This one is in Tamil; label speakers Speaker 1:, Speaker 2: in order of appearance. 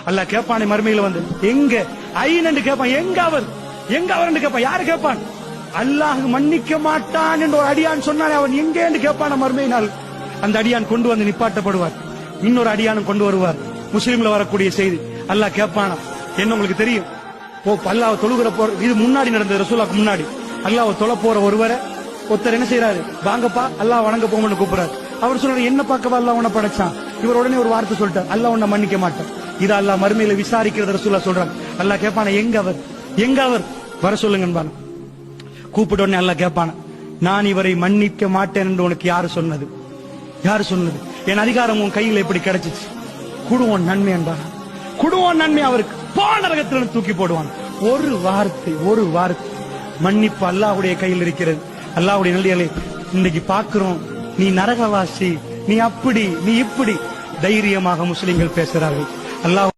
Speaker 1: அல்லாஹ் கேட்பானே மறுமையில வந்து, எங்க ஐநண்டு கேட்பான், எங்க அவர் கேட்பான். யாரு கேட்பான்? அல்லாஹ் மன்னிக்க மாட்டான் என்று ஒரு அடியான் சொன்னானே, அவன் எங்கே என்று கேட்பான மறுமையினால். அந்த அடியான் கொண்டு வந்து நிப்பாட்டப்படுவார். இன்னொரு அடியானும் கொண்டு வருவார். முஸ்லீம்ல வரக்கூடிய செய்தி. அல்லாஹ் கேட்பானா, என்ன உங்களுக்கு தெரியும்? அல்லாஹ் தொழுகிற போற, இது முன்னாடி நடந்தது, ரசூலுல்லாஹ்க்கு முன்னாடி. அல்லாஹ் தொழ போற ஒருவரை ஒருத்தர் என்ன செய்யறாரு, வாங்கப்பா அல்லாஹ் வணங்க போங்கன்னு கூப்பிடுறாரு. அவர் சொல்றாரு, என்ன பார்க்கவா அல்லாஹ் உன்னை படைச்சான்? இவர் உடனே ஒரு வார்த்தை சொல்லிட்டார், அல்லாஹ் உன்னை மன்னிக்க மாட்டான். இது அல்லாஹ் மறுமையில விசாரிக்கிறது ரசூலுல்லாஹ் சொல்றாங்க. அல்லாஹ் கேட்பான, எங்க அவர் வர சொல்லுங்க. கூப்பிட்ட உடனே அல்லாஹ் கேட்பான, நான் இவரை மன்னிக்க மாட்டேன் என்று உனக்கு யாரு சொன்னது? என் அதிகாரம் உன் கையில் எப்படி கிடைச்சிச்சு? குடுவோன் நன்மை என்பான், குடுவோன் நன்மை அவருக்கு பானரகத்திலிருந்து தூக்கி போடுவான். ஒரு வார்த்தை மன்னிப்பு அல்லாஹ்வுடைய கையில் இருக்கிறது. அல்லாஹ்வுடைய நல்லடியார்களே, இன்னைக்கு பார்க்கிறோம், நீ நரகவாசி, நீ அப்படி, நீ இப்படி தைரியமாக முஸ்லிம்கள் பேசுறார்கள். அல்லாஹ்